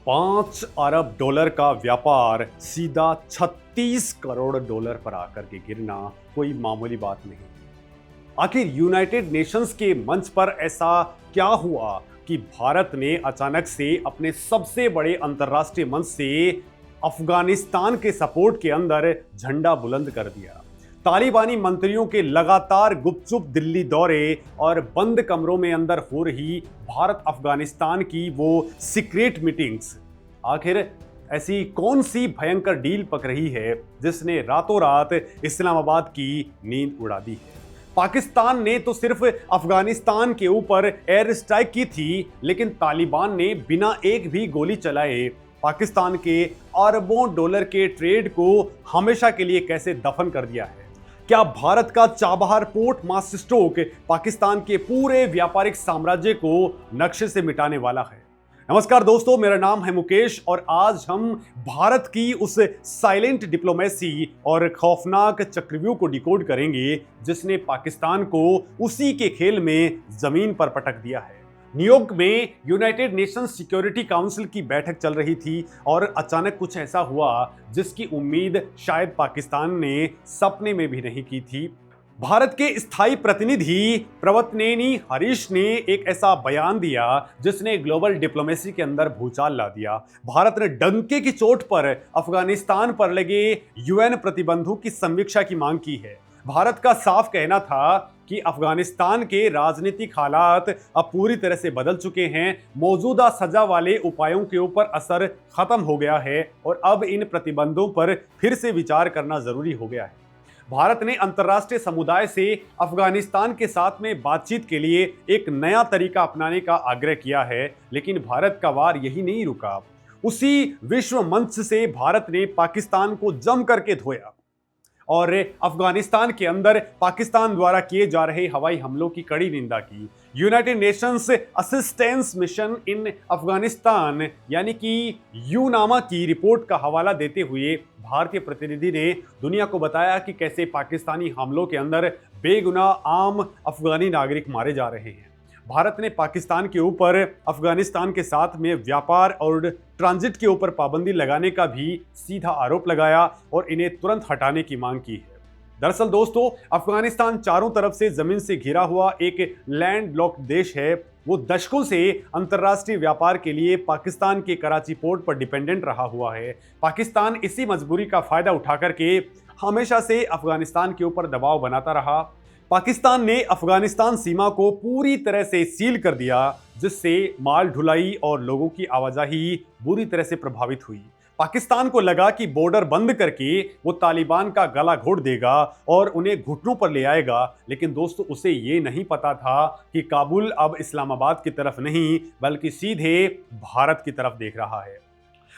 $5 अरब का व्यापार सीधा $36 करोड़ पर आकर के गिरना कोई मामूली बात नहीं। आखिर यूनाइटेड नेशंस के मंच पर ऐसा क्या हुआ कि भारत ने अचानक से अपने सबसे बड़े अंतर्राष्ट्रीय मंच से अफगानिस्तान के सपोर्ट के अंदर झंडा बुलंद कर दिया। तालिबानी मंत्रियों के लगातार गुपचुप दिल्ली दौरे और बंद कमरों में अंदर हो रही भारत अफगानिस्तान की वो सीक्रेट मीटिंग्स, आखिर ऐसी कौन सी भयंकर डील पक रही है जिसने रातों रात इस्लामाबाद की नींद उड़ा दी है। पाकिस्तान ने तो सिर्फ अफगानिस्तान के ऊपर एयर स्ट्राइक की थी, लेकिन तालिबान ने बिना एक भी गोली चलाए पाकिस्तान के अरबों डॉलर के ट्रेड को हमेशा के लिए कैसे दफन कर दिया है। क्या भारत का Chabahar port master stroke Pakistan के पूरे व्यापारिक साम्राज्य को नक्शे से मिटाने वाला है? नमस्कार दोस्तों, मेरा नाम है मुकेश और आज हम भारत की उस साइलेंट डिप्लोमेसी और खौफनाक चक्रव्यूह को डिकोड करेंगे जिसने पाकिस्तान को उसी के खेल में जमीन पर पटक दिया है। न्यूयॉर्क में यूनाइटेड नेशंस सिक्योरिटी काउंसिल की बैठक चल रही थी और अचानक कुछ ऐसा हुआ जिसकी उम्मीद शायद पाकिस्तान ने सपने में भी नहीं की थी। भारत के स्थायी प्रतिनिधि प्रवतनेनी हरीश ने एक ऐसा बयान दिया जिसने ग्लोबल डिप्लोमेसी के अंदर भूचाल ला दिया। भारत ने डंके की चोट पर अफगानिस्तान पर लगे यूएन प्रतिबंधों की समीक्षा की मांग की है। भारत का साफ कहना था कि अफगानिस्तान के राजनीतिक हालात अब पूरी तरह से बदल चुके हैं, मौजूदा सजा वाले उपायों के ऊपर असर खत्म हो गया है और अब इन प्रतिबंधों पर फिर से विचार करना जरूरी हो गया है। भारत ने अंतर्राष्ट्रीय समुदाय से अफगानिस्तान के साथ में बातचीत के लिए एक नया तरीका अपनाने का आग्रह किया है, लेकिन भारत का वार यही नहीं रुका। उसी विश्व मंच से भारत ने पाकिस्तान को जम करके धोया और अफगानिस्तान के अंदर पाकिस्तान द्वारा किए जा रहे हवाई हमलों की कड़ी निंदा की। United Nations assistance mission in Afghanistan यानी कि यूनामा की रिपोर्ट का हवाला देते हुए भारतीय प्रतिनिधि ने दुनिया को बताया कि कैसे पाकिस्तानी हमलों के अंदर बेगुनाह आम अफगानी नागरिक मारे जा रहे हैं। भारत ने पाकिस्तान के ऊपर अफगानिस्तान के साथ में व्यापार और ट्रांजिट के ऊपर पाबंदी लगाने का भी सीधा आरोप लगाया और इन्हें तुरंत हटाने की मांग की है। दरअसल दोस्तों, अफगानिस्तान चारों तरफ से जमीन से घिरा हुआ एक लैंड लॉक्ड देश है। वो दशकों से अंतर्राष्ट्रीय व्यापार के लिए पाकिस्तान के कराची पोर्ट पर डिपेंडेंट रहा हुआ है। पाकिस्तान इसी मजबूरी का फायदा उठा करके हमेशा से अफगानिस्तान के ऊपर दबाव बनाता रहा। पाकिस्तान ने अफगानिस्तान सीमा को पूरी तरह से सील कर दिया, जिससे माल ढुलाई और लोगों की आवाजाही बुरी तरह से प्रभावित हुई। पाकिस्तान को लगा कि बॉर्डर बंद करके वो तालिबान का गला घोट देगा और उन्हें घुटनों पर ले आएगा, लेकिन दोस्तों उसे ये नहीं पता था कि काबुल अब इस्लामाबाद की तरफ नहीं बल्कि सीधे भारत की तरफ देख रहा है।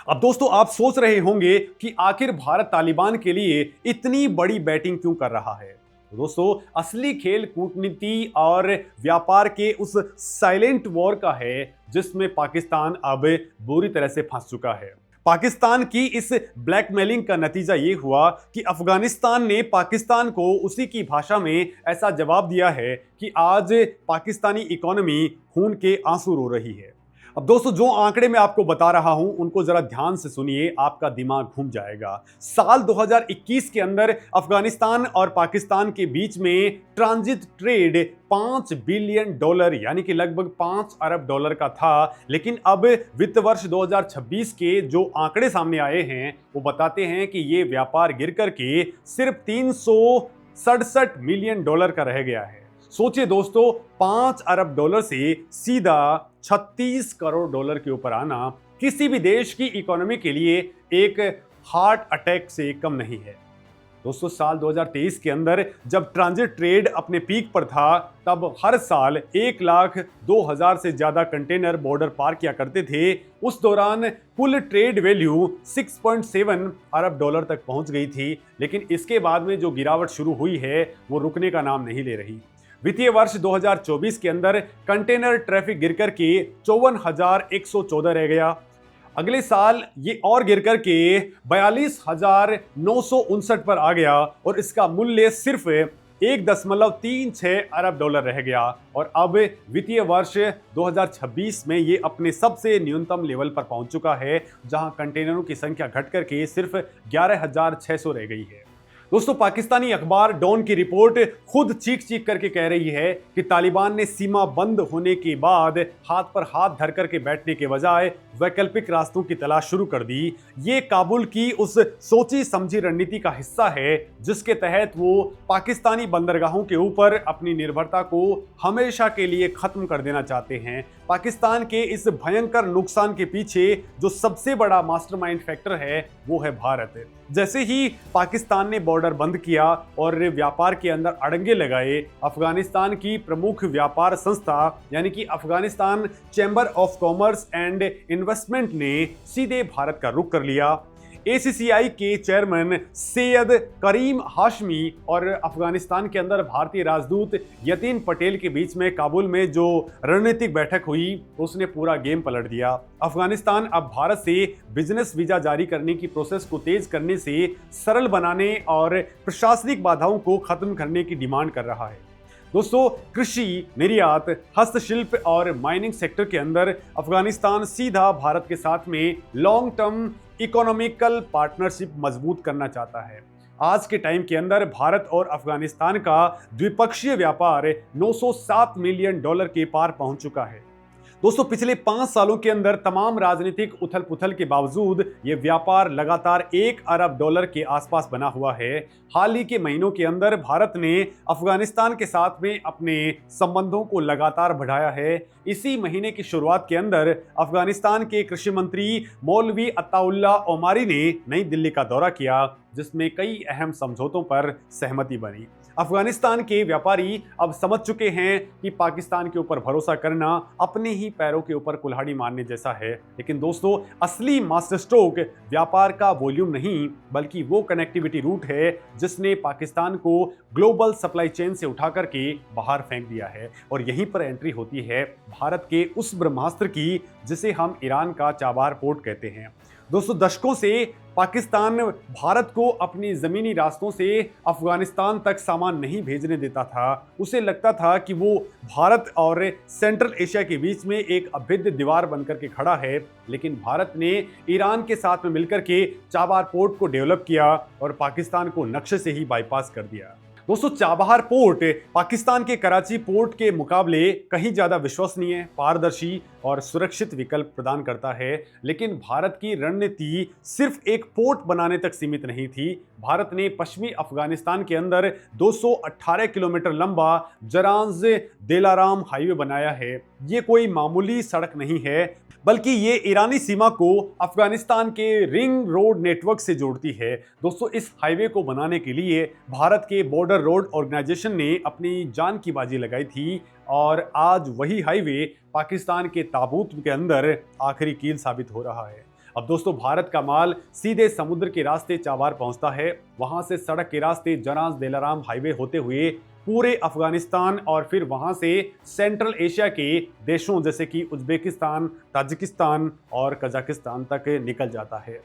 अब दोस्तों, आप सोच रहे होंगे कि आखिर भारत तालिबान के लिए इतनी बड़ी बैटिंग क्यों कर रहा है। दोस्तों, असली खेल कूटनीति और व्यापार के उस साइलेंट वॉर का है जिसमें पाकिस्तान अब बुरी तरह से फंस चुका है। पाकिस्तान की इस ब्लैकमेलिंग का नतीजा ये हुआ कि अफगानिस्तान ने पाकिस्तान को उसी की भाषा में ऐसा जवाब दिया है कि आज पाकिस्तानी इकोनॉमी खून के आंसू रो रही है। अब दोस्तों, जो आंकड़े मैं आपको बता रहा हूं उनको जरा ध्यान से सुनिए, आपका दिमाग घूम जाएगा। साल 2021 के अंदर अफगानिस्तान और पाकिस्तान के बीच में ट्रांजिट ट्रेड $5 बिलियन यानी कि लगभग $5 अरब का था, लेकिन अब वित्त वर्ष 2026 के जो आंकड़े सामने आए हैं वो बताते हैं कि ये व्यापार गिर करके सिर्फ $367 मिलियन का रह गया है। सोचिए दोस्तों, $5 अरब से सीधा $36 करोड़ के ऊपर आना किसी भी देश की इकोनॉमी के लिए एक हार्ट अटैक से कम नहीं है। दोस्तों, साल 2023 के अंदर जब ट्रांजिट ट्रेड अपने पीक पर था, तब हर साल 1,02,000 से ज्यादा कंटेनर बॉर्डर पार किया करते थे। उस दौरान कुल ट्रेड वैल्यू $6.7 अरब तक पहुंच गई थी, लेकिन इसके बाद में जो गिरावट शुरू हुई है वो रुकने का नाम नहीं ले रही। वित्तीय वर्ष 2024 के अंदर कंटेनर ट्रैफिक गिरकर के 54,114 रह गया। अगले साल ये और गिर करके 42,959 पर आ गया और इसका मूल्य सिर्फ $1.36 अरब डॉलर रह गया और अब वित्तीय वर्ष 2026 में ये अपने सबसे न्यूनतम लेवल पर पहुंच चुका है, जहां कंटेनरों की संख्या घटकर के सिर्फ 11,600 रह गई है। दोस्तों, पाकिस्तानी अखबार डॉन की रिपोर्ट खुद चीख चीख करके कह रही है कि तालिबान ने सीमा बंद होने के बाद हाथ पर हाथ धर करके बैठने के बजाय वैकल्पिक रास्तों की तलाश शुरू कर दी। ये काबुल की उस सोची समझी रणनीति का हिस्सा है जिसके तहत वो पाकिस्तानी बंदरगाहों के ऊपर अपनी निर्भरता को हमेशा के लिए खत्म कर देना चाहते हैं। पाकिस्तान के इस भयंकर नुकसान के पीछे जो सबसे बड़ा मास्टरमाइंड फैक्टर है वो है भारत। जैसे ही पाकिस्तान ने बॉर्डर बंद किया और व्यापार के अंदर अड़ंगे लगाए, अफगानिस्तान की प्रमुख व्यापार संस्था यानी कि Afghanistan chamber of commerce and investment ने सीधे भारत का रुख कर लिया। ACCI के चेयरमैन सैयद करीम हाशमी और अफगानिस्तान के अंदर भारतीय राजदूत यतीन पटेल के बीच में काबुल में जो रणनीतिक बैठक हुई उसने पूरा गेम पलट दिया। अफगानिस्तान अब भारत से बिजनेस वीजा जारी करने की प्रोसेस को तेज करने से सरल बनाने और प्रशासनिक बाधाओं को खत्म करने की डिमांड कर रहा है। दोस्तों, कृषि, निर्यात, हस्तशिल्प और माइनिंग सेक्टर के अंदर अफगानिस्तान सीधा भारत के साथ में लॉन्ग टर्म इकोनॉमिकल पार्टनरशिप मजबूत करना चाहता है। आज के टाइम के अंदर भारत और अफगानिस्तान का द्विपक्षीय व्यापार 907 मिलियन डॉलर के पार पहुंच चुका है। दोस्तों, पिछले 5 सालों के अंदर तमाम राजनीतिक उथल पुथल के बावजूद ये व्यापार लगातार 1 अरब डॉलर के आसपास बना हुआ है। हाल ही के महीनों के अंदर भारत ने अफगानिस्तान के साथ में अपने संबंधों को लगातार बढ़ाया है। इसी महीने की शुरुआत के अंदर अफगानिस्तान के कृषि मंत्री मौलवी अताउल्ला ओमारी ने नई दिल्ली का दौरा किया, जिसमें कई अहम समझौतों पर सहमति बनी। अफगानिस्तान के व्यापारी अब समझ चुके हैं कि पाकिस्तान के ऊपर भरोसा करना अपने ही पैरों के ऊपर कुल्हाड़ी मारने जैसा है। लेकिन दोस्तों, असली मास्टर स्ट्रोक व्यापार का वॉल्यूम नहीं बल्कि वो कनेक्टिविटी रूट है जिसने पाकिस्तान को ग्लोबल सप्लाई चेन से उठा करके बाहर फेंक दिया है। और यहीं पर एंट्री होती है भारत के उस ब्रह्मास्त्र की जिसे हम ईरान का चाबार पोर्ट कहते हैं। दोस्तों, दशकों से पाकिस्तान भारत को अपनी ज़मीनी रास्तों से अफगानिस्तान तक सामान नहीं भेजने देता था। उसे लगता था कि वो भारत और सेंट्रल एशिया के बीच में एक अभेद्य दीवार बनकर के खड़ा है। लेकिन भारत ने ईरान के साथ में मिलकर के चाबार पोर्ट को डेवलप किया और पाकिस्तान को नक्शे से ही बाईपास कर दिया। दोस्तों, चाबहार पोर्ट पाकिस्तान के कराची पोर्ट के मुकाबले कहीं ज़्यादा विश्वसनीय, पारदर्शी और सुरक्षित विकल्प प्रदान करता है। लेकिन भारत की रणनीति सिर्फ एक पोर्ट बनाने तक सीमित नहीं थी। भारत ने पश्चिमी अफगानिस्तान के अंदर 218 किलोमीटर लंबा जरांज दिलाराम हाईवे बनाया है। ये कोई मामूली सड़क नहीं है बल्कि ये ईरानी सीमा को अफगानिस्तान के रिंग रोड नेटवर्क से जोड़ती है। दोस्तों, इस हाईवे को बनाने के लिए भारत के बॉर्डर रोड ऑर्गेनाइजेशन ने अपनी जान की बाजी लगाई थी और आज वही हाईवे पाकिस्तान के ताबूत के अंदर आखिरी कील साबित हो रहा है। अब दोस्तों, भारत का माल सीधे समुद्र के रास्ते चाबार पहुंचता है, वहां से सड़क के रास्ते जरांज दिलाराम हाईवे होते हुए पूरे अफगानिस्तान और फिर वहां से सेंट्रल एशिया के देशों जैसे कि उज्बेकिस्तान, ताजिकिस्तान और कजाकिस्तान तक निकल जाता है।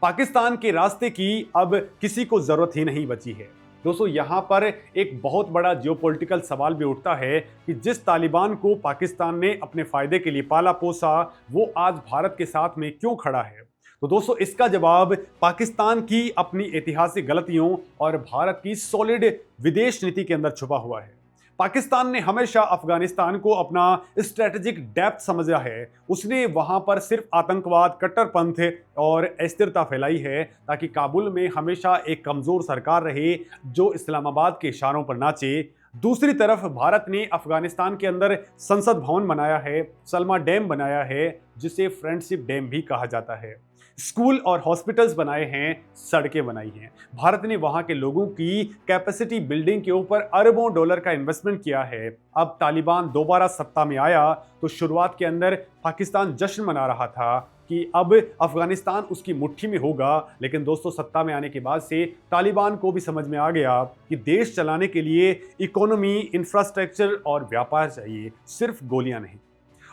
पाकिस्तान के रास्ते की अब किसी को जरूरत ही नहीं बची है। दोस्तों, यहाँ पर एक बहुत बड़ा जियोपॉलिटिकल सवाल भी उठता है कि जिस तालिबान को पाकिस्तान ने अपने फायदे के लिए पाला पोसा, वो आज भारत के साथ में क्यों खड़ा है? तो दोस्तों, इसका जवाब पाकिस्तान की अपनी ऐतिहासिक गलतियों और भारत की सॉलिड विदेश नीति के अंदर छुपा हुआ है। पाकिस्तान ने हमेशा अफगानिस्तान को अपना स्ट्रेटेजिक डेप्थ समझा है। उसने वहां पर सिर्फ आतंकवाद, कट्टरपंथ और अस्थिरता फैलाई है ताकि काबुल में हमेशा एक कमजोर सरकार रहे जो इस्लामाबाद के इशारों पर नाचे। दूसरी तरफ भारत ने अफगानिस्तान के अंदर संसद भवन बनाया है, सलमा डैम बनाया है जिसे फ्रेंडशिप डैम भी कहा जाता है, स्कूल और हॉस्पिटल्स बनाए हैं, सड़कें बनाई हैं। भारत ने वहां के लोगों की कैपेसिटी बिल्डिंग के ऊपर अरबों डॉलर का इन्वेस्टमेंट किया है। अब तालिबान दोबारा सत्ता में आया तो शुरुआत के अंदर पाकिस्तान जश्न मना रहा था कि अब अफगानिस्तान उसकी मुट्ठी में होगा। लेकिन दोस्तों, सत्ता में आने के बाद से तालिबान को भी समझ में आ गया कि देश चलाने के लिए इकोनॉमी, इंफ्रास्ट्रक्चर और व्यापार चाहिए, सिर्फ गोलियां नहीं।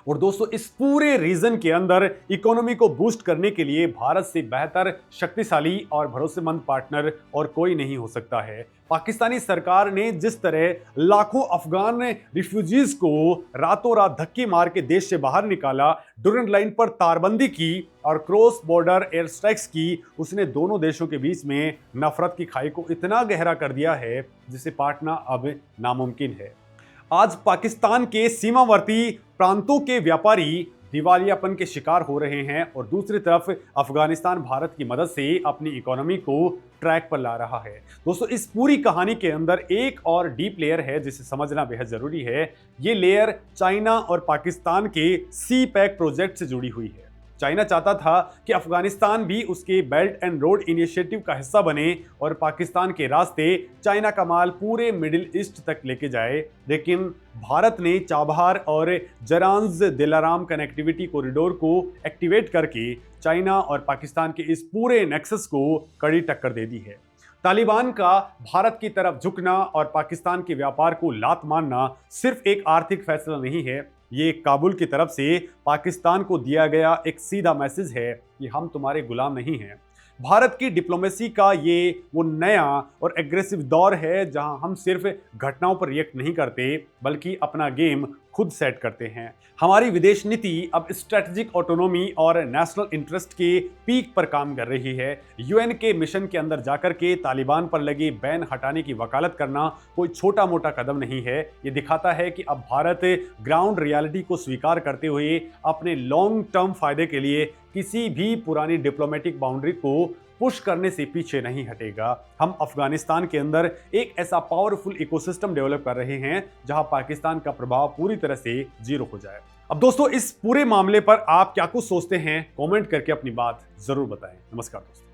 और दोस्तों इस पूरे रीजन के अंदर इकोनॉमी को बूस्ट करने के लिए भारत से बेहतर, शक्तिशाली और भरोसेमंद पार्टनर और कोई नहीं हो सकता है। पाकिस्तानी सरकार ने जिस तरह लाखों अफगान रिफ्यूजीज को रातों रात धक्के मार के देश से बाहर निकाला, डुरंड लाइन पर तारबंदी की और क्रॉस बॉर्डर एयर स्ट्राइक्स की, उसने दोनों देशों के बीच में नफरत की खाई को इतना गहरा कर दिया है जिसे पाटना अब नामुमकिन है। आज पाकिस्तान के सीमावर्ती प्रांतों के व्यापारी दिवालियापन के शिकार हो रहे हैं और दूसरी तरफ अफगानिस्तान भारत की मदद से अपनी इकोनॉमी को ट्रैक पर ला रहा है। दोस्तों इस पूरी कहानी के अंदर एक और डीप लेयर है जिसे समझना बेहद जरूरी है। ये लेयर चाइना और पाकिस्तान के सी पैक प्रोजेक्ट से जुड़ी हुई है। चाइना चाहता था कि अफगानिस्तान भी उसके बेल्ट एंड रोड इनिशिएटिव का हिस्सा बने और पाकिस्तान के रास्ते चाइना का माल पूरे मिडिल ईस्ट तक लेके जाए, लेकिन भारत ने चाबहार और जरांज दिलाराम कनेक्टिविटी कॉरिडोर को एक्टिवेट करके चाइना और पाकिस्तान के इस पूरे नेक्सस को कड़ी टक्कर दे दी है। तालिबान का भारत की तरफ झुकना और पाकिस्तान के व्यापार को लात मारना सिर्फ एक आर्थिक फैसला नहीं है, ये काबुल की तरफ से पाकिस्तान को दिया गया एक सीधा मैसेज है कि हम तुम्हारे गुलाम नहीं हैं। भारत की डिप्लोमेसी का ये वो नया और एग्रेसिव दौर है जहां हम सिर्फ घटनाओं पर रिएक्ट नहीं करते बल्कि अपना गेम खुद सेट करते हैं। हमारी विदेश नीति अब स्ट्रेटेजिक ऑटोनॉमी और नेशनल इंटरेस्ट के पीक पर काम कर रही है। यूएन के मिशन के अंदर जाकर के तालिबान पर लगे बैन हटाने की वकालत करना कोई छोटा मोटा कदम नहीं है। ये दिखाता है कि अब भारत ग्राउंड रियलिटी को स्वीकार करते हुए अपने लॉन्ग टर्म फायदे के लिए किसी भी पुरानी डिप्लोमेटिक बाउंड्री को पुश करने से पीछे नहीं हटेगा। हम अफगानिस्तान के अंदर एक ऐसा पावरफुल इकोसिस्टम डेवलप कर रहे हैं जहां पाकिस्तान का प्रभाव पूरी तरह से जीरो हो जाए। अब दोस्तों इस पूरे मामले पर आप क्या कुछ सोचते हैं, कमेंट करके अपनी बात जरूर बताएं। नमस्कार दोस्तों।